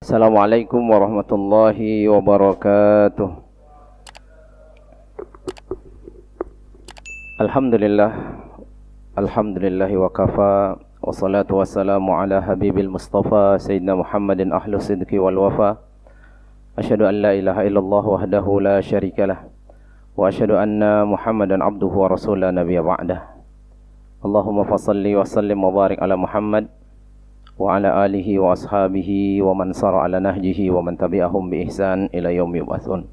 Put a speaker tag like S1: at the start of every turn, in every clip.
S1: Assalamualaikum warahmatullahi wabarakatuh. Alhamdulillah, alhamdulillahi wa kafa, wassalatu wassalamu ala habibil mustafa Sayyidina Muhammadin ahlu sidqi wal wafa. Asyhadu an la ilaha illallah wahdahu la syarikalah, wa asyhadu anna Muhammadan abduhu wa rasulah nabiyya ba'dah. Allahumma fasalli wa sallim wa barik ala Muhammad wa ala alihi wa ashabihi wa man sara ala nahjihi wa man tabi'ahum bi ihsan ila yaumi yub'atsun.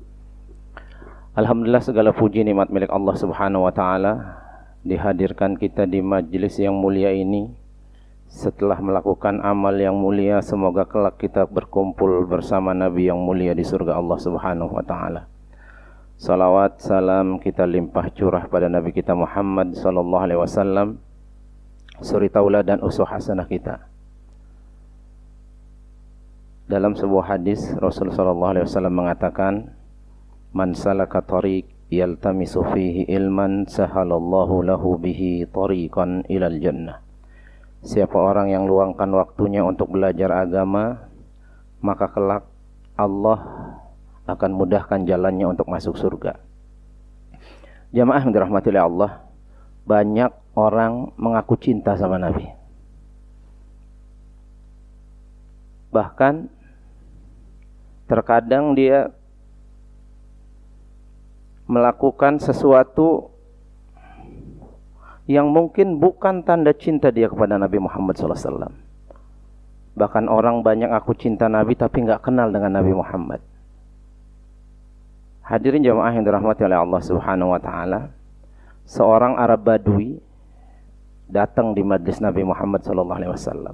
S1: Alhamdulillah, segala puji nikmat milik Allah Subhanahu wa taala, dihadirkan kita di majlis yang mulia ini setelah melakukan amal yang mulia. Semoga kelak kita berkumpul bersama Nabi yang mulia di surga Allah Subhanahu wa taala. Salawat salam kita limpah curah pada Nabi kita Muhammad sallallahu alaihi wasallam, suri tauladan dan uswah hasanah kita. Dalam sebuah hadis Rasulullah sallallahu alaihi wasallam mengatakan, "Man salaka tariq yaltamisu fihi ilman sahalallahu lahu bihi tariqan ilal jannah." Siapa orang yang luangkan waktunya untuk belajar agama, maka kelak Allah akan mudahkan jalannya untuk masuk surga. Jamaah yang dirahmati oleh Allah, banyak orang mengaku cinta sama Nabi. Bahkan terkadang dia melakukan sesuatu yang mungkin bukan tanda cinta dia kepada Nabi Muhammad SAW. Bahkan orang banyak aku cinta Nabi tapi nggak kenal dengan Nabi Muhammad. Hadirin jamaah yang dirahmati oleh Allah Subhanahu wa taala, seorang Arab Badui datang di majlis Nabi Muhammad SAW.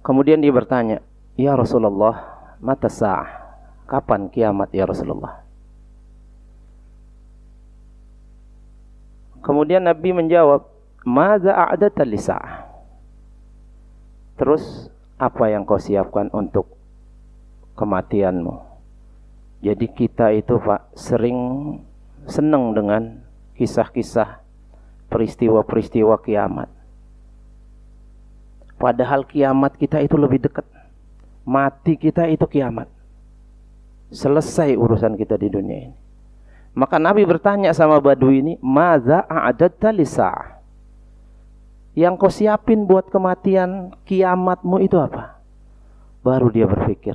S1: Kemudian dia bertanya, "Ya Rasulullah, mata sa'ah? Kapan kiamat ya Rasulullah?" Kemudian Nabi menjawab, "Madza a'data lisa'ah?" Terus, apa yang kau siapkan untuk kematianmu? Jadi kita itu Pak sering senang dengan kisah-kisah peristiwa-peristiwa kiamat. Padahal kiamat kita itu lebih dekat. Mati kita itu kiamat. Selesai urusan kita di dunia ini. Maka Nabi bertanya sama Badui ini, "Madza a'dadta lisa'ah?" Yang kau siapin buat kematian kiamatmu itu apa? Baru dia berpikir,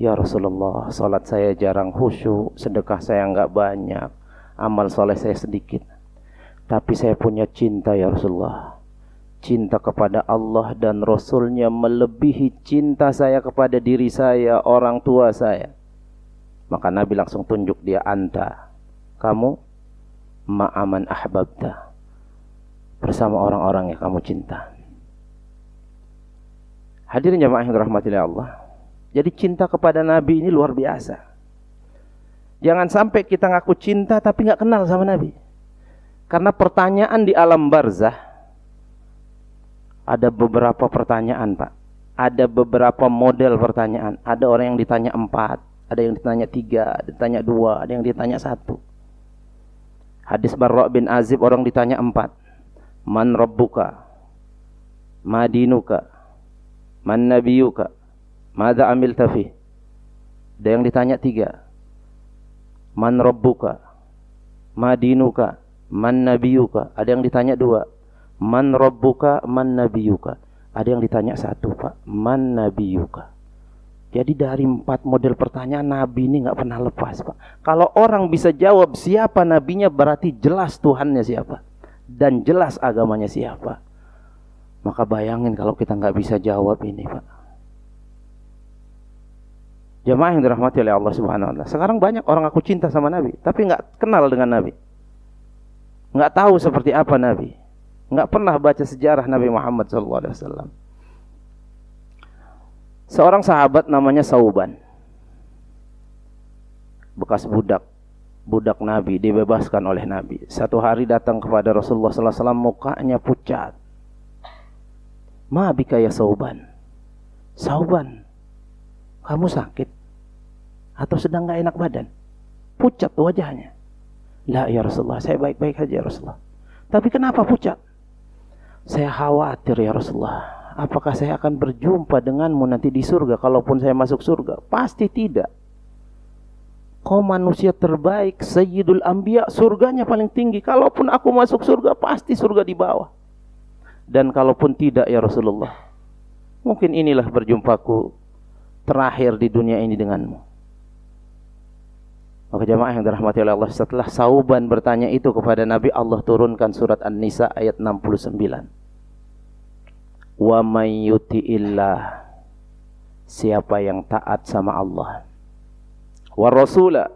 S1: "Ya Rasulullah, salat saya jarang khusyuk, sedekah saya enggak banyak, amal soleh saya sedikit. Tapi saya punya cinta ya Rasulullah. Cinta kepada Allah dan Rasulnya melebihi cinta saya kepada diri saya, orang tua saya." Maka Nabi langsung tunjuk dia, "Anta, kamu ma'aman ahbabta, bersama orang-orang yang kamu cinta." Hadirin jamaah yang dirahmati oleh Allah, jadi cinta kepada Nabi ini luar biasa. Jangan sampai kita ngaku cinta tapi nggak kenal sama Nabi. Karena pertanyaan di alam barzah ada beberapa pertanyaan, Pak. Ada beberapa model pertanyaan. Ada orang yang ditanya 4, ada yang ditanya 3, ada yang ditanya 2, ada yang ditanya 1. Hadis Barra bin Azib, orang ditanya 4. Man rabbuka? Ma dinuka? Man nabiyuka? Madza amilta fi? Ada yang ditanya 3. Man rabbuka? Ma dinuka? Man nabiyuka? Ada yang ditanya 2. Man rabbuka, man nabiyuka. Ada yang ditanya 1, Pak. Man nabiyuka. Jadi dari 4 model pertanyaan, Nabi ini gak pernah lepas, Pak. Kalau orang bisa jawab siapa nabinya, berarti jelas Tuhannya siapa. Dan jelas agamanya siapa. Maka bayangin kalau kita gak bisa jawab ini, Pak. Jamaah yang dirahmati oleh Allah Subhanahu wa taala. Sekarang banyak orang aku cinta sama Nabi, tapi gak kenal dengan Nabi. Gak tahu seperti apa Nabi. Nggak pernah baca sejarah Nabi Muhammad SAW. Seorang sahabat namanya Sauban, bekas budak Nabi, dibebaskan oleh Nabi. Satu hari datang kepada Rasulullah SAW, mukanya pucat. "Ma bika ya Sauban?" "Sauban, kamu sakit atau sedang nggak enak badan?" Pucat wajahnya. "La ya Rasulullah, saya baik-baik saja ya Rasulullah." "Tapi kenapa pucat?" "Saya khawatir ya Rasulullah, apakah saya akan berjumpa denganmu nanti di surga? Kalaupun saya masuk surga, pasti tidak. Kau manusia terbaik, Sayyidul Anbiya, surganya paling tinggi. Kalaupun aku masuk surga, pasti surga di bawah. Dan kalaupun tidak ya Rasulullah, mungkin inilah berjumpaku terakhir di dunia ini denganmu. Maka jamaah yang dirahmati oleh Allah, setelah Sauban bertanya itu kepada Nabi, Allah turunkan surat An-Nisa ayat 69. Wa may yuti'illah, siapa yang taat sama Allah, wa rasula,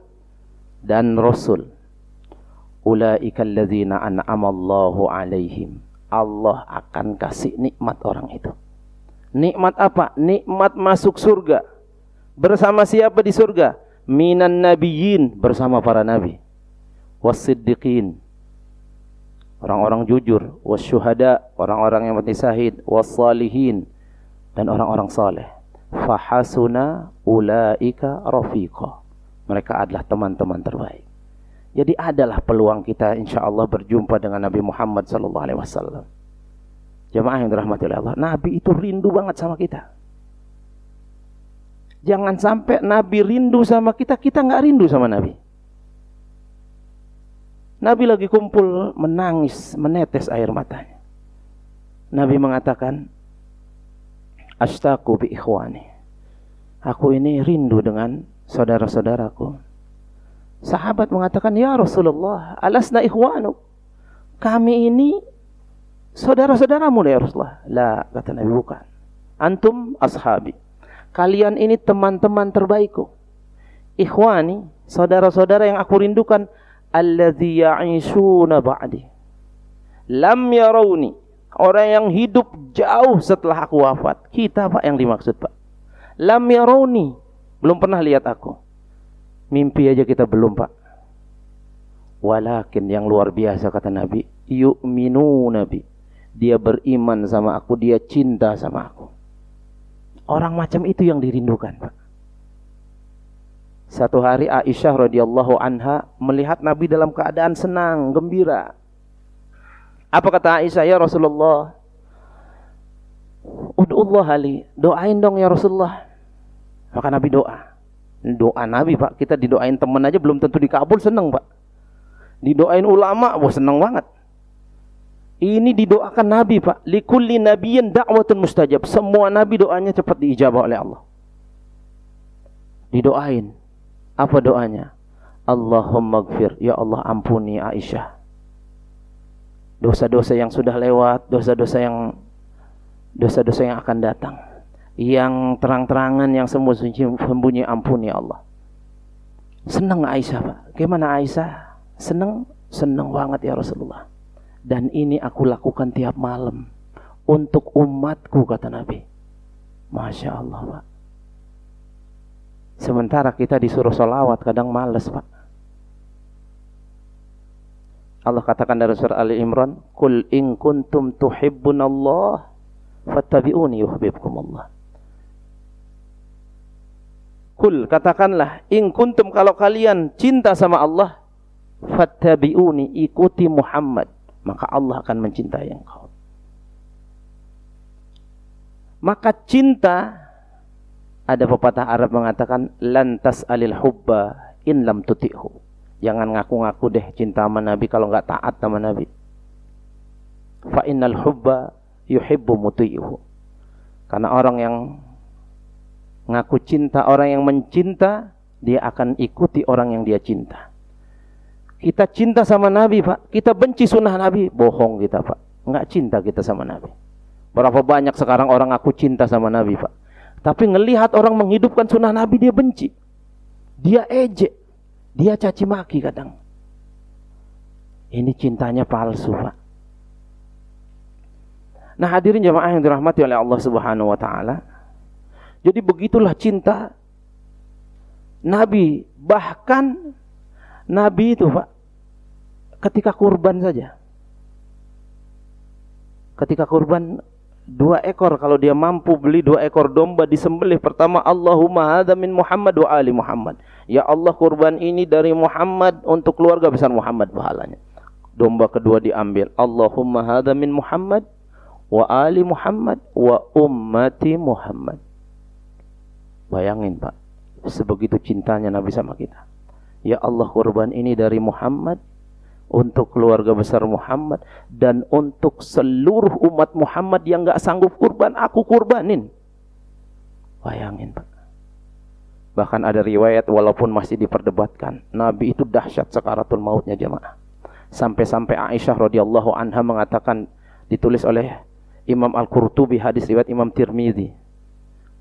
S1: dan rasul, ulaika alladzina an'amallahu alaihim, Allah akan kasih nikmat orang itu. Nikmat apa? Nikmat masuk surga. Bersama siapa di surga? Minan nabiyyin, bersama para nabi, was-siddiqin, orang-orang jujur, was-syuhada, orang-orang yang mati syahid, was-salihin, dan orang-orang saleh. Fahasuna ulaika rafiqa, mereka adalah teman-teman terbaik. Jadi adalah peluang kita insyaallah berjumpa dengan Nabi Muhammad sallallahu alaihi wasallam. Jemaah yang dirahmati oleh Allah, Nabi itu rindu banget sama kita. Jangan sampai Nabi rindu sama kita, kita nggak rindu sama Nabi. Nabi lagi kumpul menangis, menetes air matanya. Nabi mengatakan, Ashtaqu bi ikhwani, aku ini rindu dengan saudara-saudaraku. Sahabat mengatakan, ya Rasulullah, alasna ikhwanu, kami ini saudara-saudaramu ya Rasulullah. La, kata Nabi, bukan. Antum ashabi, kalian ini teman-teman terbaikku. Ikhwani, saudara-saudara yang aku rindukan, alladzi ya'ishuna ba'di lam yarawni, orang yang hidup jauh setelah aku wafat. Kita Pak yang dimaksud Pak. Lam yarawni, belum pernah lihat aku. Mimpi aja kita belum Pak. Walakin yang luar biasa kata Nabi, yu'minu Nabi, dia beriman sama aku, dia cinta sama aku. Orang macam itu yang dirindukan Pak. Satu hari Aisyah radhiyallahu anha melihat Nabi dalam keadaan senang, gembira. Apa kata Aisyah? Ya Rasulullah, ud'ullah ali, doain dong ya Rasulullah. Maka Nabi doa. Doa Nabi Pak, kita didoain teman aja belum tentu dikabul, senang Pak. Didoain ulama, wah senang banget. Ini didoakan Nabi Pak. Likulli nabiyyin da'watun mustajab. Semua Nabi doanya cepat diijabah oleh Allah. Didoain. Apa doanya? Allahumma gfir, ya Allah ampuni Aisyah. Dosa-dosa yang sudah lewat, dosa-dosa yang akan datang. Yang terang-terangan, yang sembunyi ampuni ya Allah. Senang Aisyah Pak. Gimana Aisyah? Senang banget ya Rasulullah. Dan ini aku lakukan tiap malam untuk umatku, kata Nabi. Masya Allah Pak. Sementara kita disuruh sholawat kadang males Pak. Allah katakan dalam surah Ali Imran, Qul in kuntum tuhibbunallah fattabi'uni yuhibbukumullah. Qul, katakanlah, in kuntum, kalau kalian cinta sama Allah, fattabi'uni, ikuti Muhammad, maka Allah akan mencintai engkau. Maka cinta, ada pepatah Arab mengatakan, lantas alil hubba in lam tuti'hu. Jangan ngaku-ngaku deh cinta sama Nabi kalau enggak taat sama Nabi. Fa innal hubba yuhibbu muti'hu. Karena orang yang ngaku cinta, orang yang mencinta, dia akan ikuti orang yang dia cinta. Kita cinta sama Nabi Pak, kita benci sunnah Nabi, bohong kita Pak. Enggak cinta kita sama Nabi. Berapa banyak sekarang orang ngaku cinta sama Nabi Pak, tapi ngelihat orang menghidupkan sunnah Nabi dia benci, dia ejek, dia caci maki kadang. Ini cintanya palsu Pak. Nah hadirin jemaah yang dirahmati oleh Allah Subhanahu wa taala. Jadi begitulah cinta Nabi. Bahkan Nabi itu Pak, ketika kurban saja, ketika kurban 2 ekor, kalau dia mampu beli 2 ekor domba disembelih, pertama Allahumma hadza min Muhammad wa ali Muhammad, ya Allah kurban ini dari Muhammad untuk keluarga besar Muhammad, pahalanya. Domba kedua diambil, Allahumma hadza min Muhammad wa ali Muhammad wa ummati Muhammad. Bayangin Pak, sebegitu cintanya Nabi sama kita. Ya Allah, kurban ini dari Muhammad, untuk keluarga besar Muhammad, dan untuk seluruh umat Muhammad yang gak sanggup kurban, aku kurbanin. Bayangin Pak. Bahkan ada riwayat, walaupun masih diperdebatkan, Nabi itu dahsyat sakaratul mautnya jemaah. Sampai-sampai Aisyah radhiyallahu anha mengatakan, ditulis oleh Imam Al-Qurtubi, hadis riwayat Imam Tirmidzi,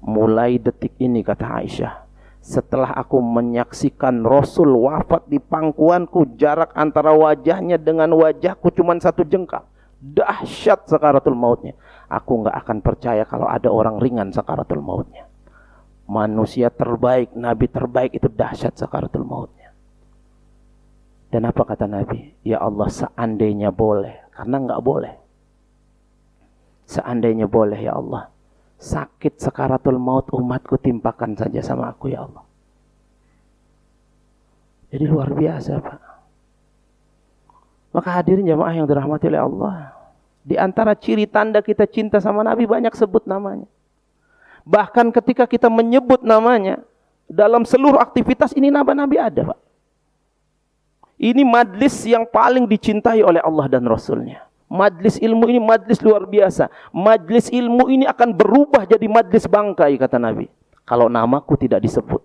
S1: mulai detik ini, kata Aisyah, setelah aku menyaksikan Rasul wafat di pangkuanku, jarak antara wajahnya dengan wajahku cuma 1 jengkal. Dahsyat sakaratul mautnya. Aku gak akan percaya kalau ada orang ringan sakaratul mautnya. Manusia terbaik, Nabi terbaik, itu dahsyat sakaratul mautnya. Dan apa kata Nabi? Ya Allah, seandainya boleh, karena gak boleh. Seandainya boleh ya Allah, sakit sakaratul maut umatku timpakan saja sama aku ya Allah. Jadi luar biasa Pak. Maka hadirin jamaah yang dirahmati oleh Allah, di antara ciri tanda kita cinta sama Nabi banyak sebut namanya. Bahkan ketika kita menyebut namanya dalam seluruh aktivitas, ini nama Nabi ada Pak. Ini majlis yang paling dicintai oleh Allah dan Rasulnya. Majlis ilmu ini majlis luar biasa. Majlis ilmu ini akan berubah jadi majlis bangkai, kata Nabi, kalau namaku tidak disebut.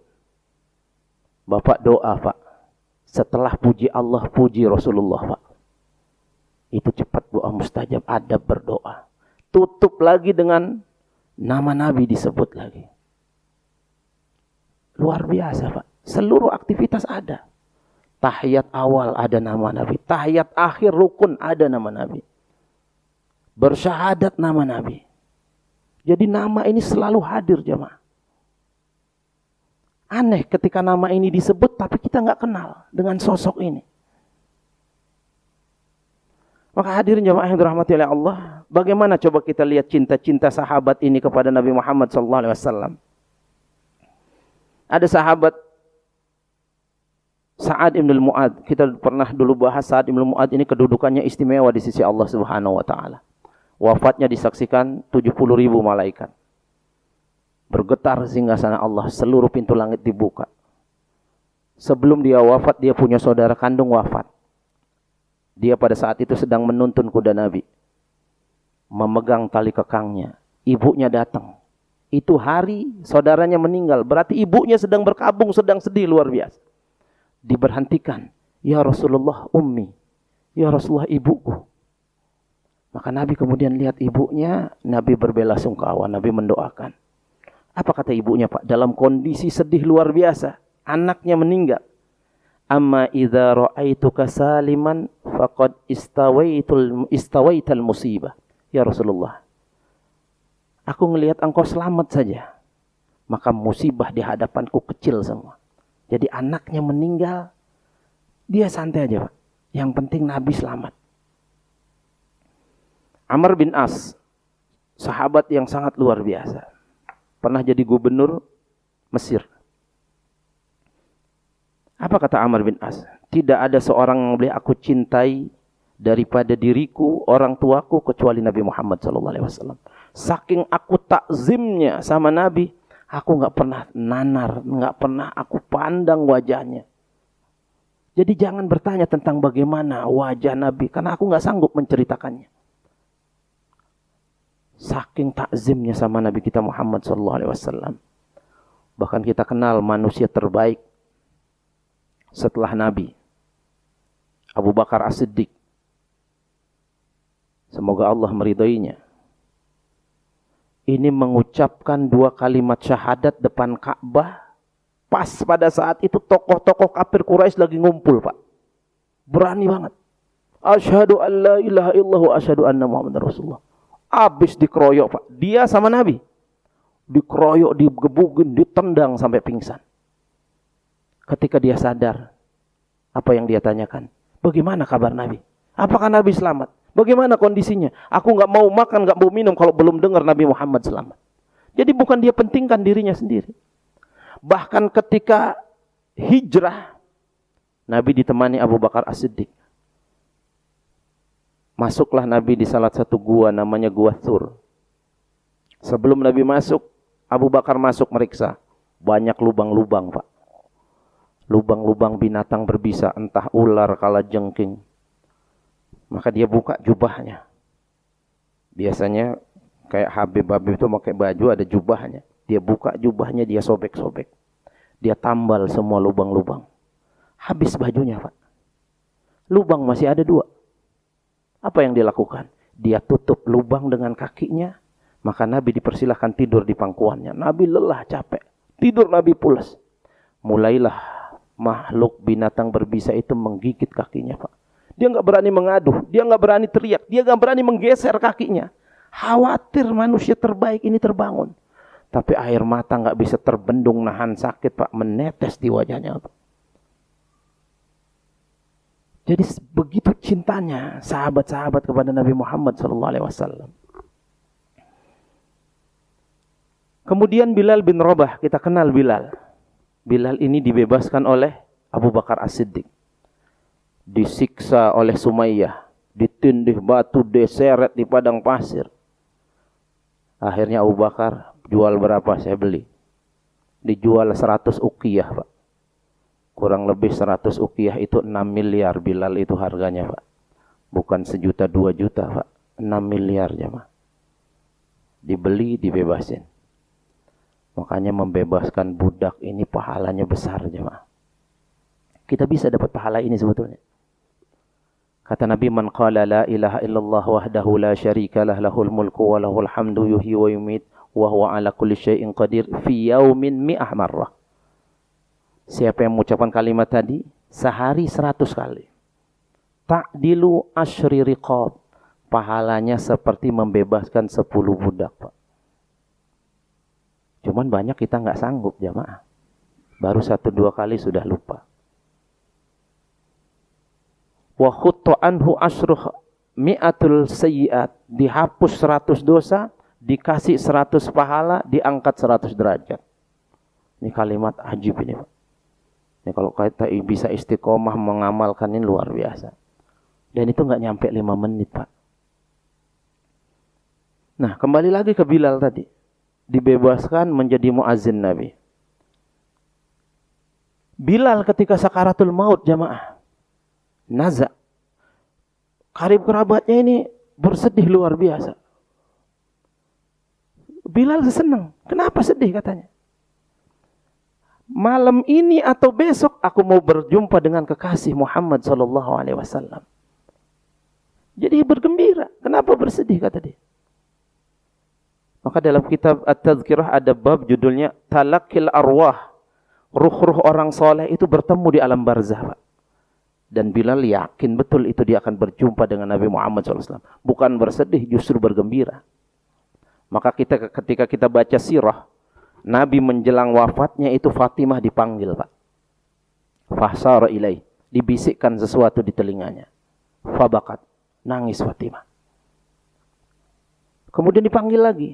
S1: Bapak doa Pak, setelah puji Allah, puji Rasulullah Pak. Itu cepat doa mustajab, adab berdoa. Tutup lagi dengan nama Nabi disebut lagi. Luar biasa Pak. Seluruh aktivitas ada. Tahiyat awal ada nama Nabi. Tahiyat akhir rukun ada nama Nabi. Bersyahadat nama Nabi. Jadi nama ini selalu hadir jemaah. Aneh ketika nama ini disebut tapi kita nggak kenal dengan sosok ini. Maka hadirin jemaah yang dirahmati oleh Allah, bagaimana coba kita lihat cinta-cinta sahabat ini kepada Nabi Muhammad SAW. Ada sahabat Sa'ad ibn al-Mu'ad. Kita pernah dulu bahas Sa'ad ibn al-Mu'ad ini kedudukannya istimewa di sisi Allah Subhanahu wa taala. Wafatnya disaksikan 70.000 malaikat. Bergetar singgasana Allah, seluruh pintu langit dibuka. Sebelum dia wafat, dia punya saudara kandung wafat. Dia pada saat itu sedang menuntun kuda Nabi, memegang tali kekangnya. Ibunya datang. Itu hari saudaranya meninggal. Berarti ibunya sedang berkabung, sedang sedih luar biasa. Diberhentikan. Ya Rasulullah, ummi. Ya Rasulullah, ibuku. Maka Nabi kemudian lihat ibunya, Nabi berbelasungkawa, Nabi mendoakan. Apa kata ibunya Pak? Dalam kondisi sedih luar biasa, anaknya meninggal. Amma idza ra'aituka saliman faqad istawaital musibah. Ya Rasulullah, aku ngelihat engkau selamat saja, maka musibah di hadapanku kecil semua. Jadi anaknya meninggal, dia santai aja Pak. Yang penting Nabi selamat. Amr bin As, sahabat yang sangat luar biasa. Pernah jadi gubernur Mesir. Apa kata Amr bin As? Tidak ada seorang yang boleh aku cintai daripada diriku, orang tuaku, kecuali Nabi Muhammad SAW. Saking aku takzimnya sama Nabi, aku nggak pernah nanar, nggak pernah aku pandang wajahnya. Jadi jangan bertanya tentang bagaimana wajah Nabi, karena aku nggak sanggup menceritakannya. Saking takzimnya sama Nabi kita Muhammad SAW. Bahkan kita kenal manusia terbaik setelah Nabi, Abu Bakar As-Siddiq. Semoga Allah meridainya. Ini mengucapkan 2 kalimat syahadat depan Ka'bah. Pas pada saat itu tokoh-tokoh kafir Quraisy lagi ngumpul Pak. Berani banget. Asyhadu an la ilaha illallah wa asyhadu anna Muhammadar Rasulullah. Habis dikeroyok Pak. Dia sama Nabi. Dikeroyok, digebugin, ditendang sampai pingsan. Ketika dia sadar, apa yang dia tanyakan? Bagaimana kabar Nabi? Apakah Nabi selamat? Bagaimana kondisinya? Aku nggak mau makan, nggak mau minum kalau belum dengar Nabi Muhammad selamat. Jadi bukan dia pentingkan dirinya sendiri. Bahkan ketika hijrah, Nabi ditemani Abu Bakar As-Siddiq. Masuklah Nabi di salah satu gua namanya Gua Thur. Sebelum Nabi masuk, Abu Bakar masuk meriksa. Banyak lubang-lubang, Pak. Lubang-lubang binatang berbisa, entah ular, kalajengking. Maka dia buka jubahnya. Biasanya kayak Habib itu pakai baju ada jubahnya. Dia buka jubahnya, dia sobek-sobek. Dia tambal semua lubang-lubang. Habis bajunya, Pak. Lubang masih ada 2. Apa yang dia lakukan? Dia tutup lubang dengan kakinya. Maka Nabi dipersilahkan tidur di pangkuannya. Nabi lelah, capek. Tidur Nabi pulas. Mulailah makhluk binatang berbisa itu menggigit kakinya, Pak. Dia nggak berani mengaduh. Dia nggak berani teriak. Dia nggak berani menggeser kakinya. Khawatir manusia terbaik ini terbangun. Tapi air mata nggak bisa terbendung nahan sakit, Pak. Menetes di wajahnya, Pak. Jadi begitu cintanya sahabat-sahabat kepada Nabi Muhammad SAW. Kemudian Bilal bin Rabah, kita kenal Bilal. Bilal ini dibebaskan oleh Abu Bakar As-Siddiq. Disiksa oleh Sumayyah, ditindih batu, diseret di padang pasir. Akhirnya Abu Bakar, jual berapa saya beli? Dijual 100 uqiyah, Pak. Kurang lebih 100 uqiyah itu 6 miliar Bilal itu harganya, Pak. Bukan 1 juta 2 juta, Pak. 6 miliar jemaah. Dibeli, dibebasin. Makanya membebaskan budak ini pahalanya besar jemaah. Kita bisa dapat pahala ini sebetulnya. Kata Nabi, man qala la ilaha illallah wahdahu la syarika lah lahul mulku wa lahul hamdu yuhyi wa yumit wa huwa ala kulli syai'in qadir fi yaumin mi'ah marrah. Siapa yang mengucapkan kalimat tadi sehari 100 kali. Ta'dilu asyri riqab. Pahalanya seperti membebaskan 10 budak, Pak. Cuman banyak kita nggak sanggup jamaah. Baru 1-2 kali sudah lupa. Wa khutta anhu asyru mi'atul sayyiat. Dihapus 100 dosa, dikasih 100 pahala, diangkat 100 derajat. Ini kalimat ajib ini, Pak. Ini kalau kita bisa istiqomah mengamalkan ini luar biasa. Dan itu nggak nyampe 5 menit, Pak. Nah, kembali lagi ke Bilal tadi. Dibebaskan menjadi muazzin Nabi. Bilal ketika sakaratul maut jamaah. Naza. Karib kerabatnya ini bersedih luar biasa. Bilal senang. Kenapa sedih katanya? Malam ini atau besok aku mau berjumpa dengan kekasih Muhammad sallallahu alaihi wasallam. Jadi bergembira. Kenapa bersedih kata dia? Maka dalam kitab At-Tadhkirah ada bab judulnya Talaqil Arwah. Ruh-ruh orang soleh itu bertemu di alam barzah, Pak. Dan Bilal yakin betul itu dia akan berjumpa dengan Nabi Muhammad SAW. Bukan bersedih, justru bergembira. Maka ketika kita baca sirah, Nabi menjelang wafatnya itu Fatimah dipanggil, Pak. Fahsara ilaih. Dibisikkan sesuatu di telinganya. Fabakat. Nangis Fatimah. Kemudian dipanggil lagi.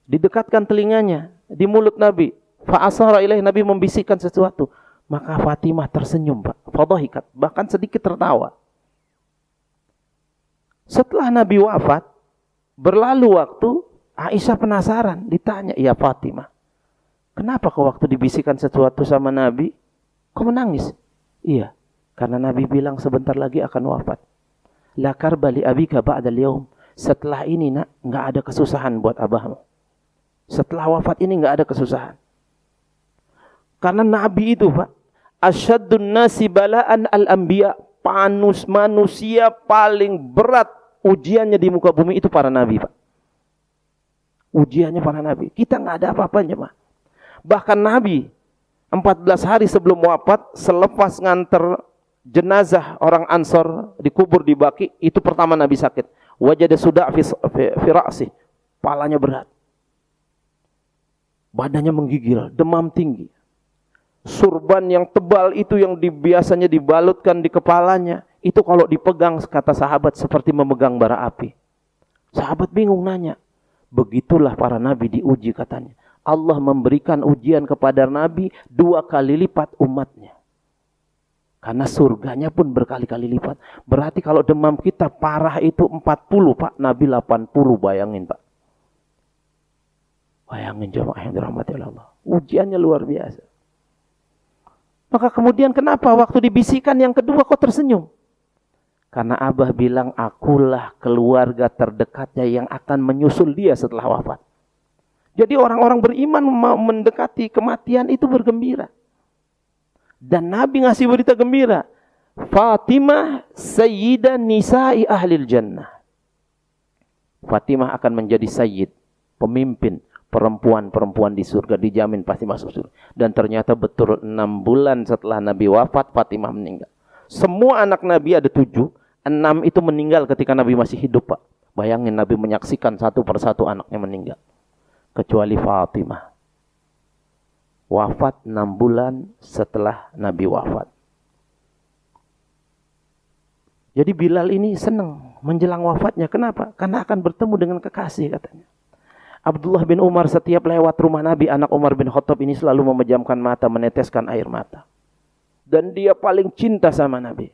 S1: Didekatkan telinganya di mulut Nabi. Fa'asara ilaih. Nabi membisikkan sesuatu. Maka Fatimah tersenyum, Pak. Fadhahikat. Bahkan sedikit tertawa. Setelah Nabi wafat, berlalu waktu, Aisyah penasaran. Ditanya, ya Fatimah, kenapa kau waktu dibisikkan sesuatu sama Nabi, kau menangis? Iya, karena Nabi bilang sebentar lagi akan wafat. La karba li abika ba'dal yaum. Setelah ini nak, nggak ada kesusahan buat abahmu. Setelah wafat ini nggak ada kesusahan. Karena Nabi itu, Pak, asyaddun nasi bala'an al-anbiya. Manusia paling berat ujiannya di muka bumi itu para Nabi, Pak. Ujiannya para Nabi. Kita nggak ada apa-apanya, Pak. Bahkan Nabi 14 hari sebelum wafat, selepas nganter jenazah orang Ansor dikubur di Baqi, itu pertama Nabi sakit. Wajada suda' fi ra'sih. Palanya berat. Badannya menggigil, demam tinggi. Surban yang tebal itu yang biasanya dibalutkan di kepalanya, itu kalau dipegang, kata sahabat, seperti memegang bara api. Sahabat bingung nanya. Begitulah para nabi diuji katanya. Allah memberikan ujian kepada nabi 2 kali lipat umatnya. Karena surganya pun berkali-kali lipat. Berarti kalau demam kita parah itu 40 Pak, Nabi 80, bayangin Pak. Bayangin jamaah yang dirahmati Allah. Ujiannya luar biasa. Maka kemudian kenapa waktu dibisikkan yang kedua kok tersenyum? Karena Abah bilang, akulah keluarga terdekatnya yang akan menyusul dia setelah wafat. Jadi orang-orang beriman mendekati kematian itu bergembira. Dan Nabi ngasih berita gembira. Fatimah sayyidan nisa'i ahlil jannah. Fatimah akan menjadi sayyid, pemimpin perempuan-perempuan di surga, dijamin pasti masuk surga. Dan ternyata betul 6 bulan setelah Nabi wafat, Fatimah meninggal. Semua anak Nabi ada 7, 6 itu meninggal ketika Nabi masih hidup Pak. Bayangin Nabi menyaksikan satu persatu anaknya meninggal. Kecuali Fatimah. Wafat 6 bulan setelah Nabi wafat. Jadi Bilal ini senang menjelang wafatnya. Kenapa? Karena akan bertemu dengan kekasih katanya. Abdullah bin Umar setiap lewat rumah Nabi, anak Umar bin Khattab ini selalu memejamkan mata, meneteskan air mata. Dan dia paling cinta sama Nabi.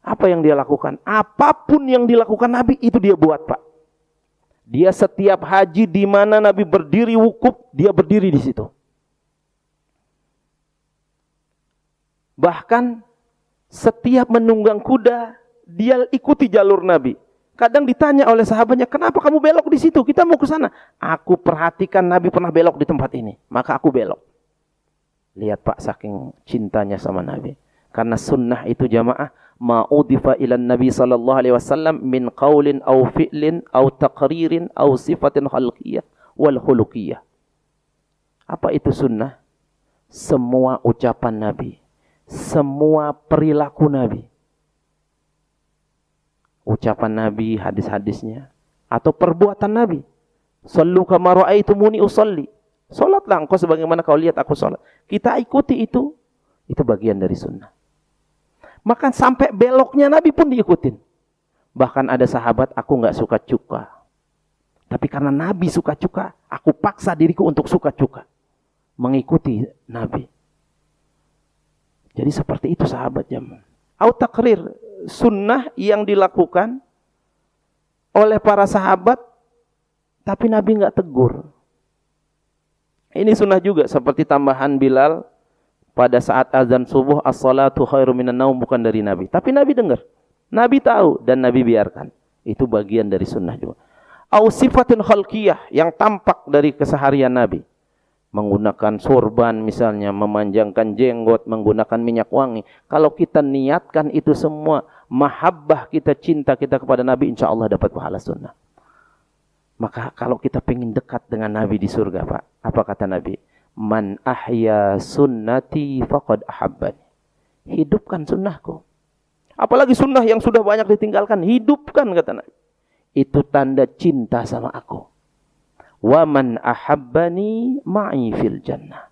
S1: Apa yang dia lakukan? Apapun yang dilakukan Nabi, itu dia buat Pak. Dia setiap haji di mana Nabi berdiri wukuf, dia berdiri di situ. Bahkan setiap menunggang kuda, dia ikuti jalur Nabi. Kadang ditanya oleh sahabatnya, kenapa kamu belok di situ? Kita mau ke sana. Aku perhatikan Nabi pernah belok di tempat ini, maka aku belok. Lihat Pak, saking cintanya sama Nabi. Karena sunnah itu jamaah, ma'udifa ilan Nabi sallallahu alaihi wasallam min qaulin au fi'lin au taqririn au sifatin khalqiyah wal khuluqiyah. Apa itu sunnah? Semua ucapan Nabi, semua perilaku Nabi. Ucapan Nabi, hadis-hadisnya, atau perbuatan Nabi. Sallu kama ra'aitumuni usalli. Salatlah engkau sebagaimana kau lihat aku salat. Kita ikuti itu bagian dari sunnah. Maka sampai beloknya Nabi pun diikutin. Bahkan ada sahabat, aku nggak suka cuka. Tapi karena Nabi suka cuka, aku paksa diriku untuk suka cuka. Mengikuti Nabi. Jadi seperti itu sahabat zaman. Au takrir, sunnah yang dilakukan oleh para sahabat, tapi Nabi nggak tegur. Ini sunnah juga, seperti tambahan Bilal pada saat azan subuh, as-salatu khairu minan naum, bukan dari Nabi. Tapi Nabi dengar. Nabi tahu dan Nabi biarkan. Itu bagian dari sunnah juga. Au sifatin khalqiyah, yang tampak dari keseharian Nabi. Menggunakan sorban misalnya, memanjangkan jenggot, menggunakan minyak wangi. Kalau kita niatkan itu semua, mahabbah kita, cinta kita kepada Nabi, insya Allah dapat pahala sunnah. Maka kalau kita pengen dekat dengan Nabi di surga Pak, apa kata Nabi? Man ahya sunnati faqad ahabbani. Hidupkan sunnahku. Apalagi sunnah yang sudah banyak ditinggalkan, hidupkan kata Nabi. Itu tanda cinta sama aku. Wa man ahabbani ma'i fil jannah.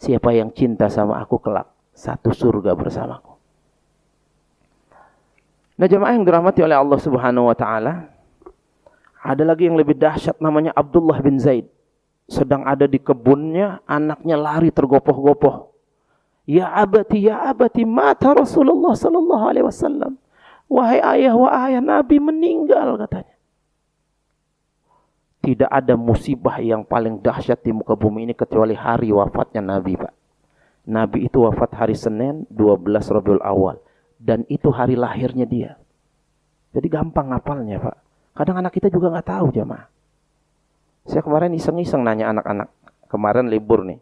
S1: Siapa yang cinta sama aku kelak satu surga bersamaku. Nah jemaah yang dirahmati oleh Allah Subhanahu wa taala, ada lagi yang lebih dahsyat namanya Abdullah bin Zaid. Sedang ada di kebunnya, anaknya lari tergopoh-gopoh. Ya abati, mata Rasulullah sallallahu alaihi wasallam. Wahai ayah, Nabi meninggal katanya. Tidak ada musibah yang paling dahsyat di muka bumi ini kecuali hari wafatnya Nabi, Pak. Nabi itu wafat hari Senin 12 Rabiul Awal. Dan itu hari lahirnya dia. Jadi gampang ngapalnya, Pak. Kadang anak kita juga nggak tahu, jamaah. Saya kemarin iseng-iseng nanya anak-anak. Kemarin libur nih,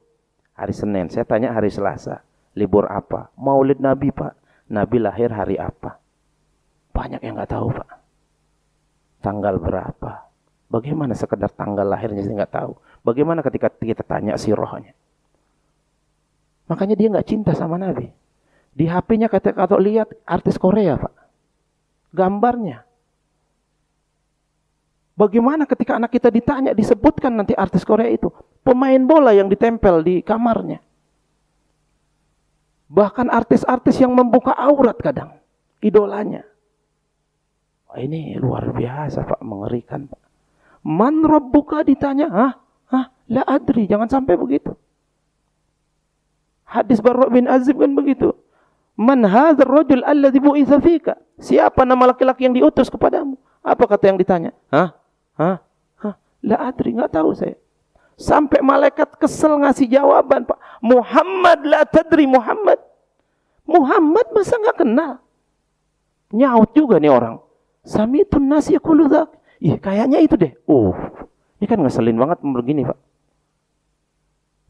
S1: hari Senin. Saya tanya hari Selasa. Libur apa? Maulid Nabi, Pak. Nabi lahir hari apa? Banyak yang nggak tahu, Pak. Tanggal berapa? Bagaimana sekedar tanggal lahirnya saya nggak tahu. Bagaimana ketika kita tanya sirahnya? Makanya dia nggak cinta sama Nabi. Di HP-nya kata lihat artis Korea, Pak. Gambarnya. Bagaimana ketika anak kita ditanya, disebutkan nanti artis Korea itu. Pemain bola yang ditempel di kamarnya. Bahkan artis-artis yang membuka aurat kadang. Idolanya. Wah, ini luar biasa, Pak. Mengerikan, Pak. Man rabbuka ditanya, la adri, jangan sampai begitu. Hadis Barra bin Azib kan begitu. Man hadzal rajul alladzi bu'itsa fika? Siapa nama laki-laki yang diutus kepadamu? Apa kata yang ditanya? Hah? La adri, enggak tahu saya. Sampai malaikat kesel ngasih jawaban, Pak. Muhammad, la tadri Muhammad. Muhammad masa enggak kenal? Nyaut juga nih orang. Samitun nasi yaqulu dzak. Ih, kayaknya itu deh. Ini kan ngeselin banget begini, Pak.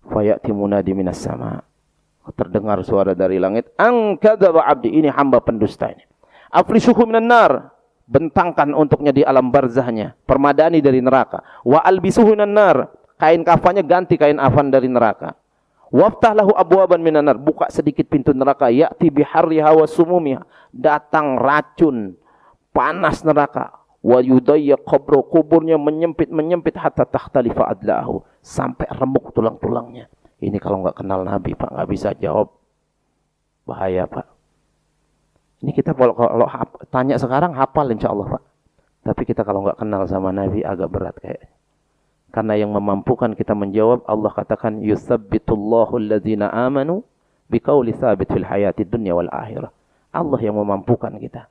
S1: Fayati munadi minas sama. Terdengar suara dari langit, ang kadzaba abdi, ini hamba pendusta ini. Afrisuhu minan nar, bentangkan untuknya di alam barzahnya, permadani dari neraka. Wa albisuhu minan nar, kain kafannya ganti kain afan dari neraka. Waftah lahu abwaban minan nar, buka sedikit pintu neraka, ya'ti biharriha wa sumumiha, datang racun panas neraka. Wa yudayya qabru, kuburnya menyempit hatta takhtalifa adlahu, sampai remuk tulang-tulangnya. Ini kalau nggak kenal Nabi, Pak, nggak bisa jawab. Bahaya, Pak. Ini kita kalau tanya sekarang hafal insya Allah, Pak. Tapi kita kalau nggak kenal sama Nabi agak berat kayaknya. Karena yang memampukan kita menjawab, Allah katakan, yusabbitullahu alladzina amanu biqauli tsabit fil hayatid dunya wal akhirah. Allah yang memampukan kita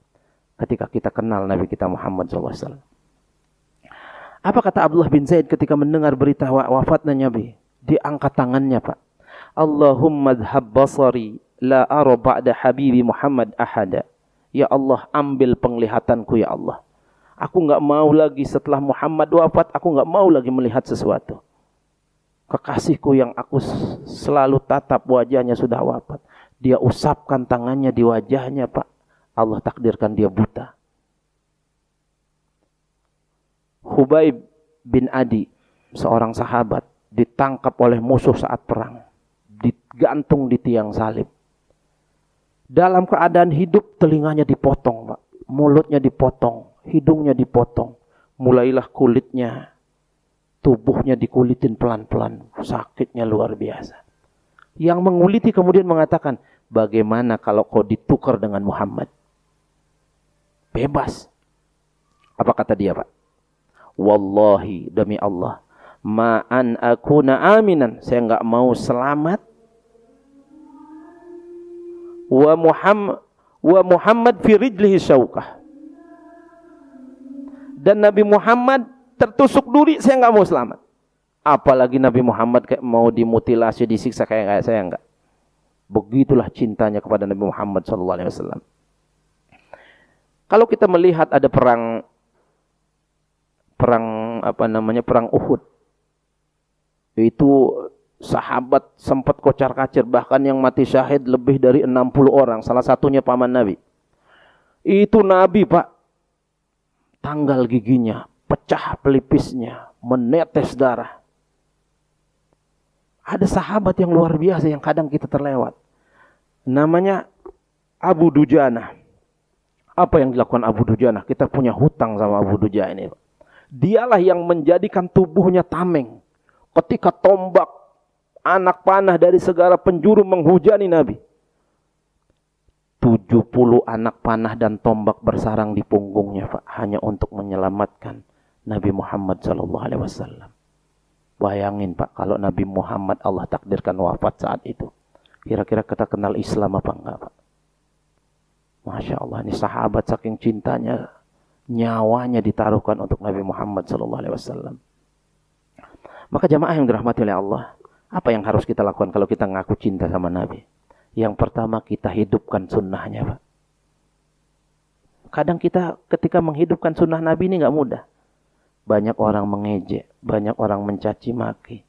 S1: ketika kita kenal Nabi kita Muhammad SAW. Apa kata Abdullah bin Zaid ketika mendengar berita wafatnya Nabi? Diangkat tangannya, Pak. Allahumma dhhab basari la ara ba'da habibi Muhammad ahada. Ya Allah, ambil penglihatanku ya Allah. Aku enggak mau lagi setelah Muhammad wafat, aku enggak mau lagi melihat sesuatu. Kekasihku yang aku selalu tatap wajahnya sudah wafat. Dia usapkan tangannya di wajahnya, Pak. Allah takdirkan dia buta. Hubaib bin Adi, seorang sahabat, ditangkap oleh musuh saat perang, digantung di tiang salib. Dalam keadaan hidup, telinganya dipotong, Pak. Mulutnya dipotong, hidungnya dipotong. Mulailah kulitnya, tubuhnya dikulitin pelan-pelan. Sakitnya luar biasa. Yang menguliti kemudian mengatakan, bagaimana kalau kau ditukar dengan Muhammad? Bebas. Apa kata dia, Pak? Wallahi, demi Allah, ma'an akuna aminan, saya enggak mau selamat. Wa Muhammad fi rijlihi syaukah, dan Nabi Muhammad tertusuk duri, saya enggak mau selamat. Apalagi Nabi Muhammad kayak mau dimutilasi, disiksa kayak saya enggak. Begitulah cintanya kepada Nabi Muhammad SAW. Kalau kita melihat ada perang Uhud, itu sahabat sempat kocar-kacir, bahkan yang mati syahid lebih dari 60 orang, salah satunya paman Nabi. Itu Nabi, Pak, tanggal giginya, pecah pelipisnya, menetes darah. Ada sahabat yang luar biasa yang kadang kita terlewat. Namanya Abu Dujana. Apa yang dilakukan Abu Dujana? Kita punya hutang sama Abu Dujana ini, Pak. Dialah yang menjadikan tubuhnya tameng ketika tombak, anak panah dari segala penjuru menghujani Nabi. 70 anak panah dan tombak bersarang di punggungnya, Pak, hanya untuk menyelamatkan Nabi Muhammad SAW. Bayangin, Pak, kalau Nabi Muhammad Allah takdirkan wafat saat itu, kira-kira kita kenal Islam apa enggak, Pak? Masya Allah, ini sahabat saking cintanya, nyawanya ditaruhkan untuk Nabi Muhammad SAW. Maka jamaah yang dirahmati oleh Allah, apa yang harus kita lakukan kalau kita ngaku cinta sama Nabi? Yang pertama, kita hidupkan sunnahnya, Pak. Kadang kita ketika menghidupkan sunnah Nabi ini gak mudah. Banyak orang mengejek, banyak orang mencaci maki.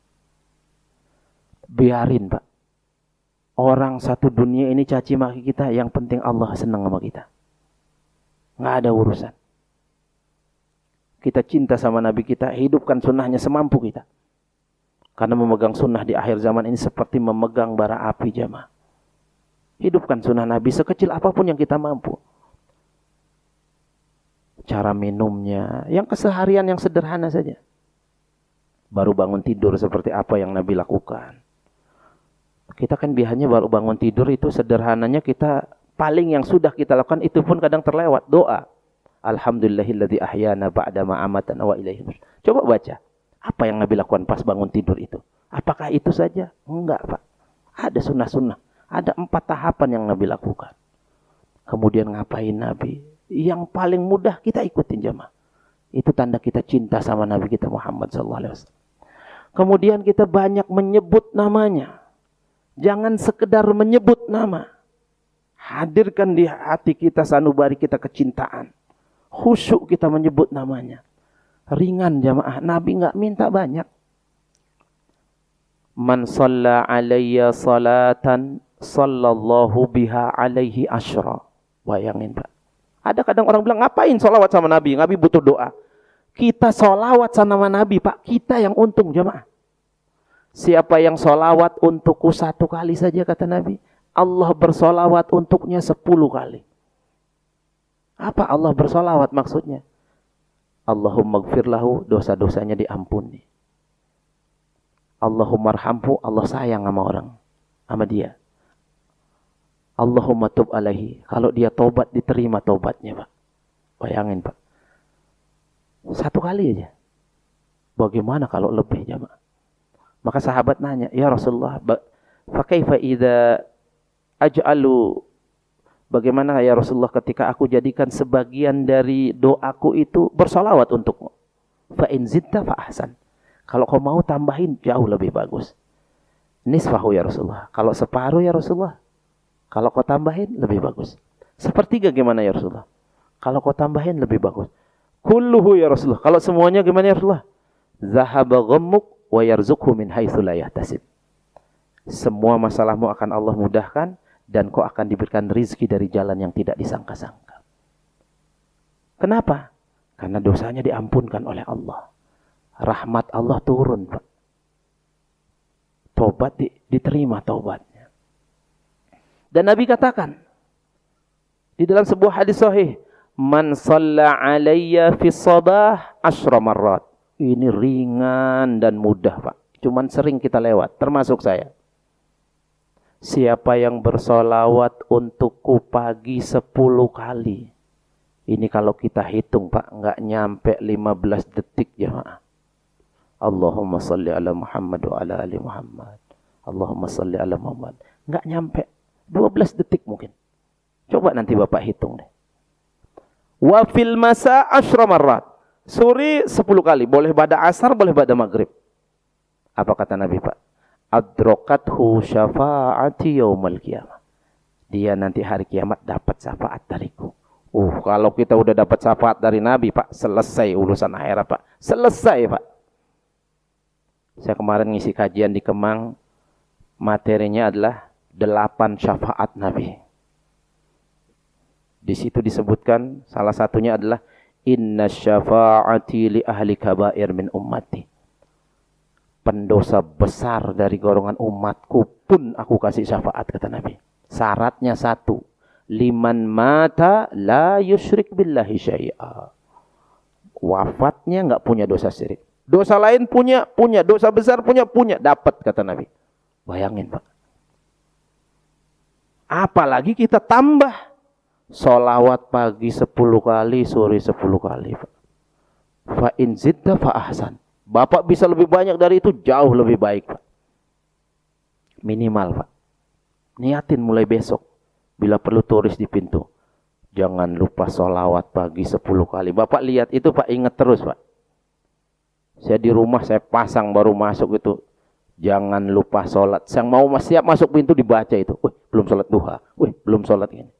S1: Biarin, Pak. Orang satu dunia ini caci maki kita, yang penting Allah senang sama kita. Gak ada urusan. Kita cinta sama Nabi kita, hidupkan sunnahnya semampu kita. Karena memegang sunnah di akhir zaman ini seperti memegang bara api, jamaah. Hidupkan sunnah Nabi sekecil apapun yang kita mampu. Cara minumnya, yang keseharian yang sederhana saja. Baru bangun tidur seperti apa yang Nabi lakukan. Kita kan biasanya baru bangun tidur itu sederhananya kita paling yang sudah kita lakukan itu pun kadang terlewat, doa. Alhamdulillahilladzi ahyana ba'da ma amatana wa ilaihi nusyur. Coba baca. Apa yang Nabi lakukan pas bangun tidur itu? Apakah itu saja? Enggak, Pak. Ada sunnah-sunnah. Ada 4 tahapan yang Nabi lakukan. Kemudian ngapain Nabi? Yang paling mudah kita ikutin jamaah. Itu tanda kita cinta sama Nabi kita Muhammad SAW. Kemudian kita banyak menyebut namanya. Jangan sekedar menyebut nama. Hadirkan di hati kita, sanubari kita kecintaan. Khusyuk kita menyebut namanya. Ringan jamaah. Nabi nggak minta banyak. Man shalla alayya salatan sallallahu biha alaihi asyra. Bayangin Pak. Ada kadang orang bilang, ngapain sholawat sama Nabi? Nabi butuh doa. Kita sholawat sama Nabi Pak. Kita yang untung jamaah. Siapa yang sholawat untukku 1 kali saja kata Nabi, Allah bersolawat untuknya 10 kali. Apa Allah bersolawat maksudnya? Allahumma gfir lahu, dosa-dosanya diampuni. Allahumma arhamhu, Allah sayang sama orang, sama dia. Allahumma tub alaihi, kalau dia tobat diterima tobatnya Pak. Bayangin Pak. 1 kali aja. Bagaimana kalau lebih jamaah? Maka sahabat nanya, ya Rasulullah, fa kaifa idza aj'alu, bagaimana ya Rasulullah ketika aku jadikan sebagian dari doaku itu bersolawat untukmu? Fa in zidta fa ahsan. Kalau kau mau tambahin jauh lebih bagus. Nisfahu ya Rasulullah. Kalau separuh ya Rasulullah. Kalau kau tambahin lebih bagus. 1/3 gimana ya Rasulullah? Kalau kau tambahin lebih bagus. Kulluhu ya Rasulullah. Kalau semuanya gimana ya Rasulullah? Zahaba ghammuk wa yarzuqhu min haitsu la yahtasib. Semua masalahmu akan Allah mudahkan dan kau akan diberikan rizki dari jalan yang tidak disangka-sangka. Kenapa? Karena dosanya diampunkan oleh Allah. Rahmat Allah turun Pak. Tobat diterima tobatnya. Dan Nabi katakan di dalam sebuah hadis sahih, man shalla alayya fi sabah 10 marrat. Ini ringan dan mudah Pak. Cuman sering kita lewat, termasuk saya. Siapa yang bersolawat untukku pagi 10 kali. Ini kalau kita hitung Pak, nggak nyampe 15 detik jemaah. Allahumma salli ala Muhammad wa ala ali Muhammad. Allahumma salli ala Muhammad. Nggak nyampe 12 detik mungkin. Coba nanti Bapak hitung deh. Wa fil masa 10 marrat. Sore 10 kali. Boleh pada asar, boleh pada maghrib. Apa kata Nabi Pak? Adrokathu syafa'ati yaumal qiyamah. Dia nanti hari kiamat dapat syafaat dariku. Kalau kita udah dapat syafaat dari Nabi Pak, selesai urusan akhirat Pak. Selesai Pak. Saya kemarin ngisi kajian di Kemang. Materinya adalah 8 syafaat Nabi. Di situ disebutkan salah satunya adalah inna syafa'ati li ahli kabair min ummati. Pendosa besar dari golongan umatku pun aku kasih syafaat kata Nabi. Syaratnya 1, liman mata la yusyrik billahi syai'a. Wafatnya enggak punya dosa syirik. Dosa lain punya, dosa besar punya, dapat kata Nabi. Bayangin Pak. Apalagi kita tambah sholawat pagi 10 kali, sore 10 kali. Fa in zidda fa ahsan. Bapak bisa lebih banyak dari itu, jauh lebih baik Pak. Minimal Pak. Niatin mulai besok. Bila perlu tulis di pintu. Jangan lupa sholawat pagi 10 kali. Bapak lihat itu Pak, ingat terus Pak. Saya di rumah saya pasang baru masuk itu. Jangan lupa sholat. Yang mau siap masuk pintu dibaca itu. Belum sholat duha. Belum sholat ini.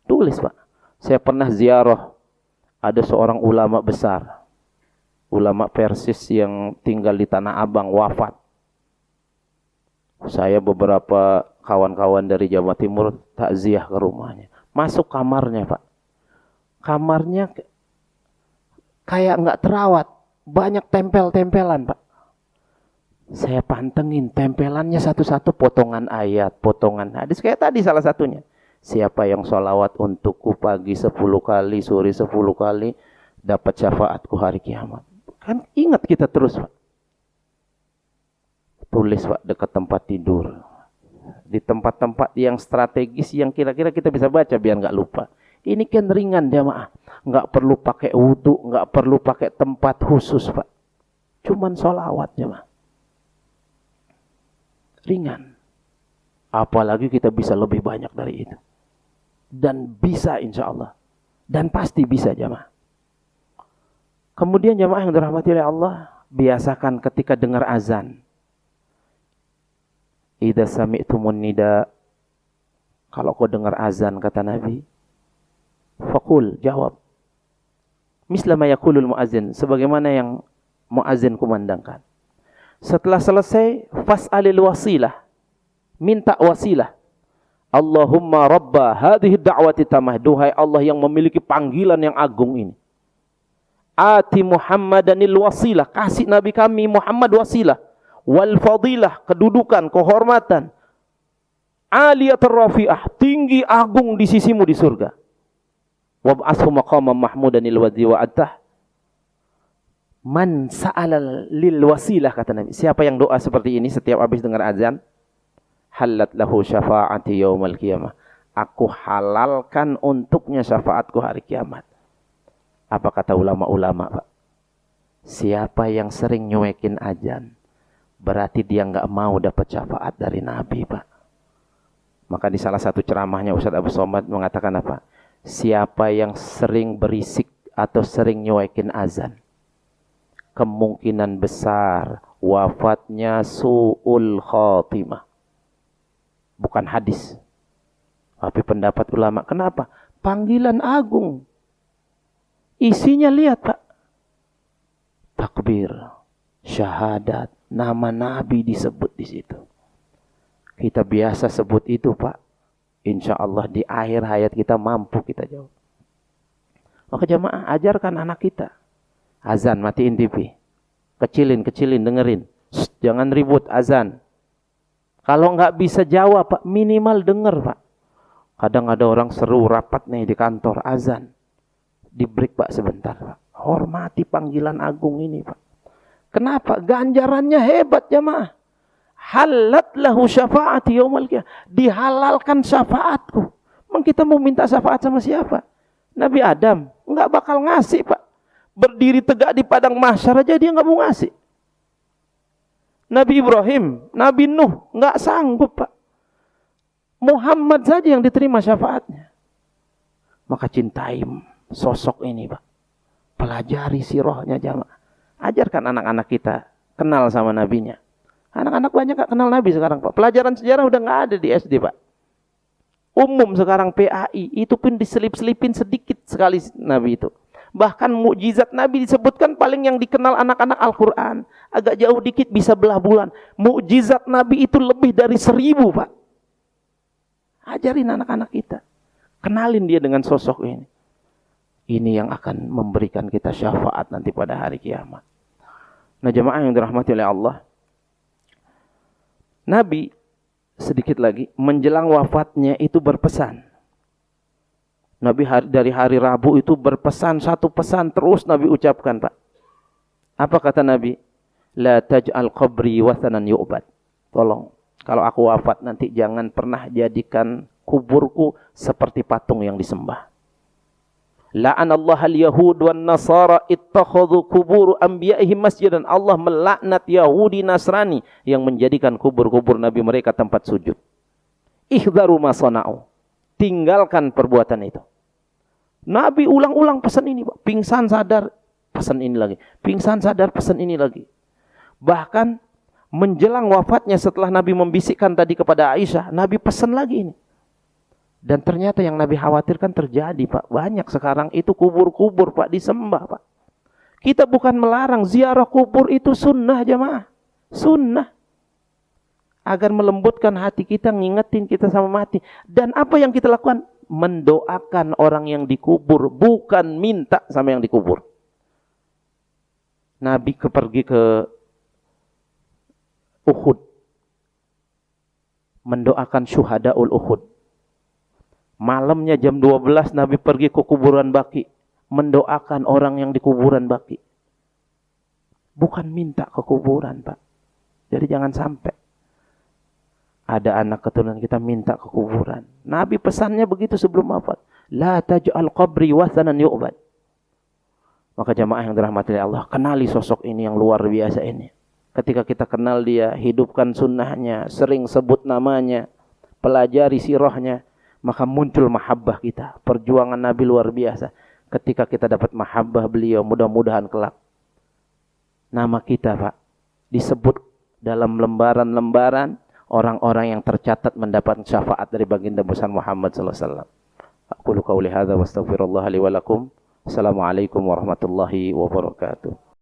S1: Tulis Pak. Saya pernah ziarah. Ada seorang ulama besar. Ulama Persis yang tinggal di Tanah Abang wafat. Saya beberapa kawan-kawan dari Jawa Timur takziah ke rumahnya. Masuk kamarnya Pak. Kamarnya kayak nggak terawat. Banyak tempel-tempelan Pak. Saya pantengin tempelannya satu-satu, potongan ayat, potongan hadis. Kayak tadi salah satunya. Siapa yang sholawat untukku pagi 10 kali, sore 10 kali, dapat syafaatku hari kiamat. Kan ingat kita terus Pak. Tulis Pak dekat tempat tidur. Di tempat-tempat yang strategis yang kira-kira kita bisa baca biar nggak lupa. Ini kan ringan jamaah. Nggak perlu pakai wudu, nggak perlu pakai tempat khusus Pak. Cuman sholawat jamaah. Ringan. Apalagi kita bisa lebih banyak dari itu. Dan bisa insya Allah. Dan pasti bisa jamaah. Kemudian jamaah yang dirahmati oleh Allah, biasakan ketika dengar azan. Idza sami'tumun nida, kalau kau dengar azan kata Nabi, faqul, jawab. Misla ma yaqulul muazzin, sebagaimana yang muazzin kumandangkan. Setelah selesai, fas'alil wasilah, minta wasilah. Allahumma rabba hadhihi da'wati tamah, duhai Allah yang memiliki panggilan yang agung ini. Ati Muhammadanil wasilah, kasih Nabi kami Muhammad wasilah. Wal fadilah, kedudukan, kehormatan. Aliyatur rafi'ah, tinggi agung di sisimu di surga. Wab'ashu maqamam mahmudanil wadhi wa'atah. Man sa'ala lil wasilah, kata Nabi. Siapa yang doa seperti ini setiap habis dengar azan, halat lahu syafa'ati yaumal qiyamah. Aku halalkan untuknya syafaatku hari kiamat. Apa kata ulama-ulama, Pak? Siapa yang sering nyuekin azan, berarti dia enggak mau dapat syafaat dari Nabi, Pak. Maka di salah satu ceramahnya Ustaz Abu Somad mengatakan apa? Siapa yang sering berisik atau sering nyuekin azan, kemungkinan besar wafatnya su'ul khatimah. Bukan hadis, tapi pendapat ulama. Kenapa? Panggilan agung. Isinya lihat, Pak. Takbir, syahadat, nama Nabi disebut di situ. Kita biasa sebut itu, Pak. Insya Allah di akhir hayat kita mampu kita jawab. Maka jamaah, ajarkan anak kita. Azan, matiin TV. Kecilin, dengerin. Shh, jangan ribut azan. Kalau nggak bisa jawab, Pak, minimal denger, Pak. Kadang ada orang seru rapat nih di kantor, azan. Di break, Pak, sebentar, Pak. Hormati panggilan agung ini, Pak. Kenapa? Ganjarannya hebat, jamaah. Halat lahu syafa'ati yaumal qiyamah. Dihalalkan syafaatku. Memang kita mau minta syafaat sama siapa? Nabi Adam nggak bakal ngasih, Pak. Berdiri tegak di padang mahsyar aja dia nggak mau ngasih. Nabi Ibrahim, Nabi Nuh, nggak sanggup, Pak. Muhammad saja yang diterima syafaatnya. Maka cintai sosok ini, Pak. Pelajari sirahnya jamaah. Ajarkan anak-anak kita kenal sama nabinya. Anak-anak banyak nggak kenal Nabi sekarang, Pak. Pelajaran sejarah udah nggak ada di SD, Pak. Umum sekarang PAI, itu pun diselip-selipin sedikit sekali Nabi itu. Bahkan mukjizat Nabi disebutkan paling yang dikenal anak-anak Al-Quran. Agak jauh dikit bisa belah bulan. Mukjizat Nabi itu lebih dari 1000, Pak. Ajarin anak-anak kita. Kenalin dia dengan sosok ini. Ini yang akan memberikan kita syafaat nanti pada hari kiamat. Nah jemaah yang dirahmati oleh Allah. Nabi sedikit lagi menjelang wafatnya itu berpesan. Nabi dari hari Rabu itu berpesan, satu pesan terus Nabi ucapkan, Pak. Apa kata Nabi? La taj'al qabri wathanan yu'bad. Tolong, kalau aku wafat nanti jangan pernah jadikan kuburku seperti patung yang disembah. La'anallahu al-yahud wan nasara ittakhadhu kubur anbiya'ihim masjidan. Allah melaknat Yahudi Nasrani yang menjadikan kubur-kubur nabi mereka tempat sujud. Ihdharu ma sana'u. Tinggalkan perbuatan itu. Nabi ulang-ulang pesan ini, Pak. Pingsan sadar, pesan ini lagi. Pingsan sadar, pesan ini lagi. Bahkan menjelang wafatnya setelah Nabi membisikkan tadi kepada Aisyah, Nabi pesan lagi ini. Dan ternyata yang Nabi khawatirkan terjadi, Pak. Banyak sekarang itu kubur-kubur, Pak, disembah, Pak. Kita bukan melarang, ziarah kubur itu sunnah, jamaah. Sunnah. Agar melembutkan hati kita, ngingetin kita sama mati. Dan apa yang kita lakukan? Mendoakan orang yang dikubur, bukan minta sama yang dikubur. Nabi pergi ke Uhud, mendoakan syuhadaul Uhud. Malamnya jam 12 Nabi pergi ke kuburan Baqi, mendoakan orang yang di kuburan Baqi. Bukan minta ke kuburan, Pak. Jadi jangan sampai ada anak keturunan kita minta ke kuburan. Nabi pesannya begitu sebelum wafat. La taj'al qabri wathanan yu'bad. Maka jamaah yang dirahmati Allah, kenali sosok ini yang luar biasa ini. Ketika kita kenal dia, hidupkan sunnahnya, sering sebut namanya, pelajari sirahnya, maka muncul mahabbah kita. Perjuangan Nabi luar biasa. Ketika kita dapat mahabbah beliau, mudah-mudahan kelak nama kita, Pak, disebut dalam lembaran-lembaran orang-orang yang tercatat mendapat syafaat dari baginda besar Muhammad sallallahu alaihi wasallam. Aqulu qauli hadza wa astaghfirullah li wa lakum. Assalamualaikum warahmatullahi wabarakatuh.